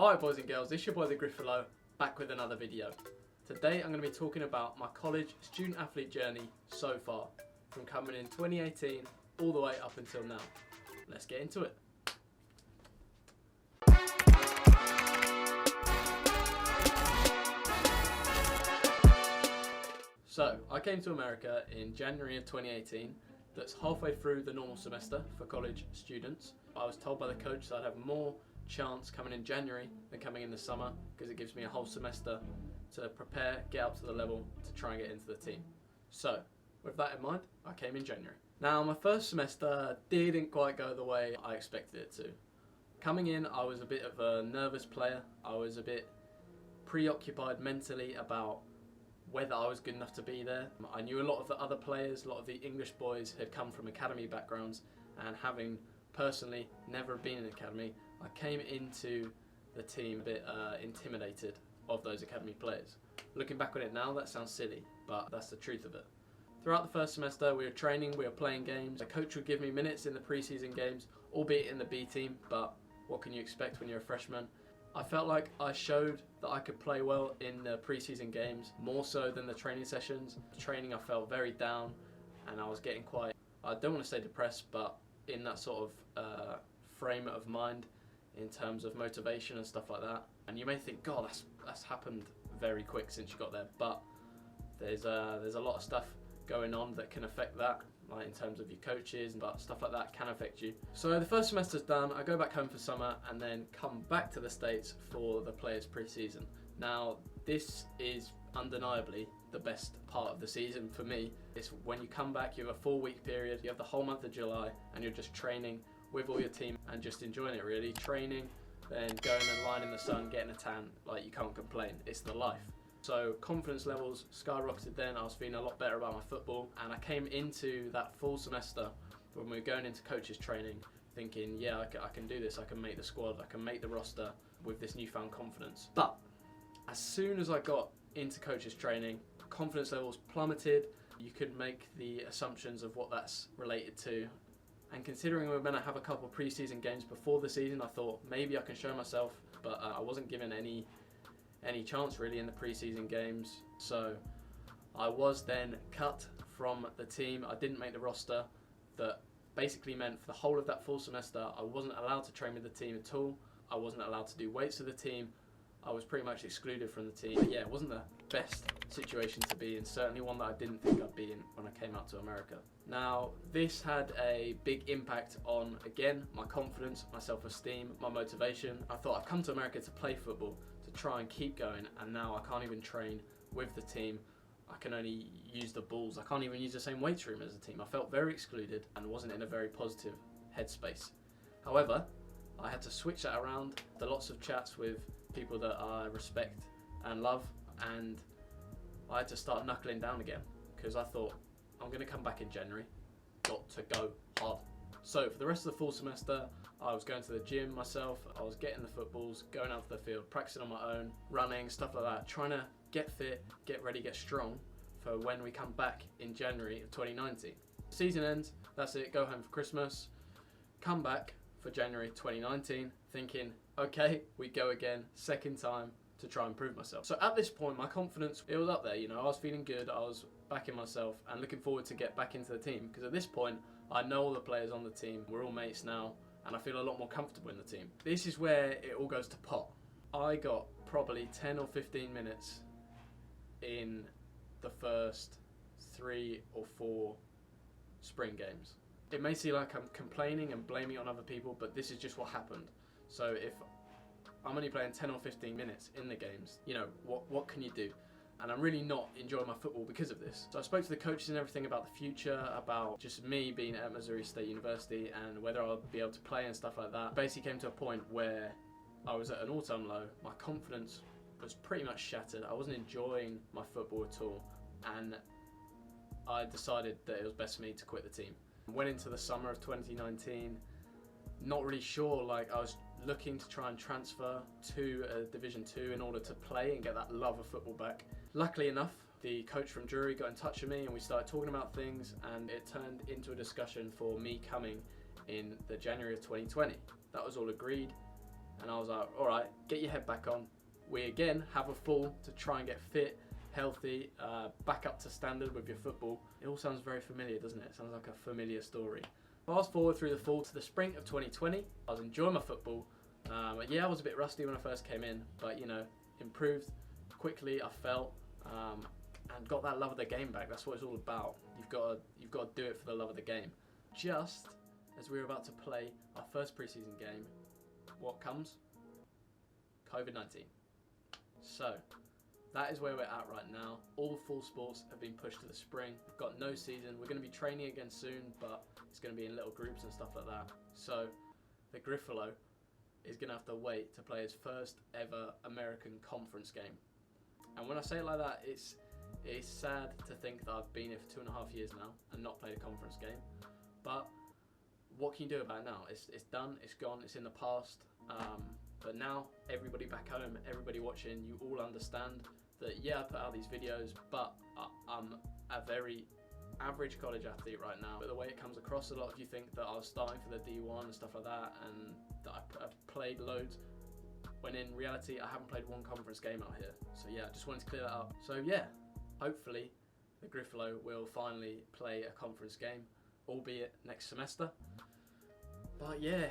Hi boys and girls, it's your boy the Griffalo, back with another video. Today I'm going to be talking about my college student athlete journey so far, from coming in 2018 all the way up until now. Let's get into it. So, I came to America in January of 2018. That's halfway through the normal semester for college students. I was told by the coach that I'd have more chance coming in January than coming in the summer because it gives me a whole semester to prepare, get up to the level to try and get into the team. So, with that in mind, I came in January. Now, my first semester didn't quite go the way I expected it to. Coming in, I was a bit of a nervous player. I was a bit preoccupied mentally about whether I was good enough to be there. I knew a lot of the other players, a lot of the English boys had come from academy backgrounds, and having personally never been in an academy, I came into the team a bit intimidated of those academy players. Looking back on it now, that sounds silly, but that's the truth of it. Throughout the first semester, we were training, we were playing games. The coach would give me minutes in the pre-season games, albeit in the B team, but what can you expect when you're a freshman? I felt like I showed that I could play well in the pre-season games, more so than the training sessions. The training, I felt very down, and I was getting quite, I don't want to say depressed, but in that sort of frame of mind in terms of motivation and stuff like that. And you may think, God, that's happened very quick since you got there, but there's a lot of stuff going on that can affect that, like in terms of your coaches, but stuff like that can affect you. So the first semester's done, I go back home for summer and then come back to the States for the players pre-season. Now, this is undeniably the best part of the season for me. It's when you come back, you have a 4-week period, you have the whole month of July, and you're just training with all your team and just enjoying it really. Training, then going and lying in the sun, getting a tan, like you can't complain, it's the life. So confidence levels skyrocketed then. I was feeling a lot better about my football, and I came into that full semester when we were going into coaches training thinking, yeah, I can do this, I can make the squad, I can make the roster with this newfound confidence. But as soon as I got into coaches training, confidence levels plummeted. You could make the assumptions of what that's related to. And considering we were going to have a couple of pre-season games before the season, I thought maybe I can show myself, but I wasn't given any chance really in the pre-season games. So I was then cut from the team. I didn't make the roster. That basically meant for the whole of that full semester, I wasn't allowed to train with the team at all. I wasn't allowed to do weights with the team. I was pretty much excluded from the team. But yeah, it wasn't the best situation to be in, certainly one that I didn't think I'd be in when I came out to America. Now, this had a big impact on, again, my confidence, my self-esteem, my motivation. I thought I've come to America to play football, to try and keep going, and now I can't even train with the team. I can only use the balls. I can't even use the same weights room as the team. I felt very excluded and wasn't in a very positive headspace. However, I had to switch that around. There lots of chats with people that I respect and love, and I had to start knuckling down again because I thought I'm going to come back in January, got to go hard. So for the rest of the full semester, I was going to the gym myself, I was getting the footballs, going out to the field, practicing on my own, running, stuff like that, trying to get fit, get ready, get strong for when we come back in January of 2019. Season ends, that's it, go home for Christmas, come back for January 2019 thinking, okay, we go again, second time to try and prove myself. So at this point, my confidence, it was up there, you know, I was feeling good, I was backing myself and looking forward to get back into the team, because at this point, I know all the players on the team, we're all mates now, and I feel a lot more comfortable in the team. This is where it all goes to pot. I got probably 10 or 15 minutes in the first 3 or 4 spring games. It may seem like I'm complaining and blaming it on other people, but this is just what happened. So if I'm only playing 10 or 15 minutes in the games, you know, what can you do? And I'm really not enjoying my football because of this. So I spoke to the coaches and everything about the future, about just me being at Missouri State University and whether I'll be able to play and stuff like that. Basically came to a point where I was at an all-time low. My confidence was pretty much shattered. I wasn't enjoying my football at all, and I decided that it was best for me to quit the team. Went into the summer of 2019, not really sure, like I was looking to try and transfer to Division 2 in order to play and get that love of football back. Luckily enough, the coach from Drury got in touch with me and we started talking about things, and it turned into a discussion for me coming in the January of 2020. That was all agreed, and I was like, all right, get your head back on. We again have a fall to try and get fit, healthy, back up to standard with your football. It all sounds very familiar, doesn't it? It sounds like a familiar story. Fast forward through the fall to the spring of 2020. I was enjoying my football. Yeah, I was a bit rusty when I first came in, but you know, improved quickly, I felt, and got that love of the game back. That's what it's all about. You've got to do it for the love of the game. Just as we were about to play our first preseason game, what comes? COVID-19. So that is where we're at right now. All fall sports have been pushed to the spring. We've got no season. We're going to be training again soon, but it's going to be in little groups and stuff like that. So the Griffalo is going to have to wait to play his first ever American conference game. And when I say it like that, it's sad to think that I've been here for 2.5 years now and not played a conference game. But what can you do about it now? It's done, it's gone, it's in the past. But now, everybody back home, everybody watching, you all understand that, yeah, I put out these videos, but I'm a very average college athlete right now. But the way it comes across, a lot of you think that I was starting for the D1 and stuff like that, and that I've played loads, when in reality, I haven't played one conference game out here. So yeah, I just wanted to clear that up. So yeah, hopefully, the Griffalo will finally play a conference game, albeit next semester. But yeah,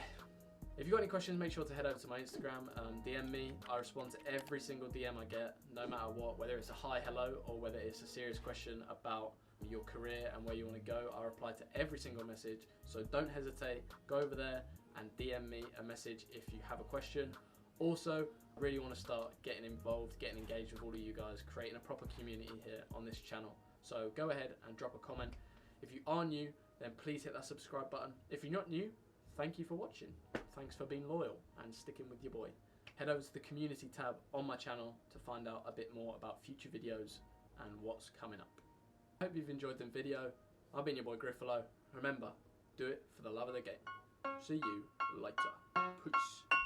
if you've got any questions, make sure to head over to my Instagram, DM me. I respond to every single DM I get, no matter what, whether it's a hi, hello, or whether it's a serious question about your career and where you want to go. I reply to every single message, so don't hesitate. Go over there and DM me a message if you have a question. Also, I really want to start getting involved, getting engaged with all of you guys, creating a proper community here on this channel. So go ahead and drop a comment. If you are new, then please hit that subscribe button. If you're not new, thank you for watching. Thanks for being loyal and sticking with your boy. Head over to the community tab on my channel to find out a bit more about future videos and what's coming up. I hope you've enjoyed the video. I've been your boy Griffalo. Remember, do it for the love of the game. See you later. Peace.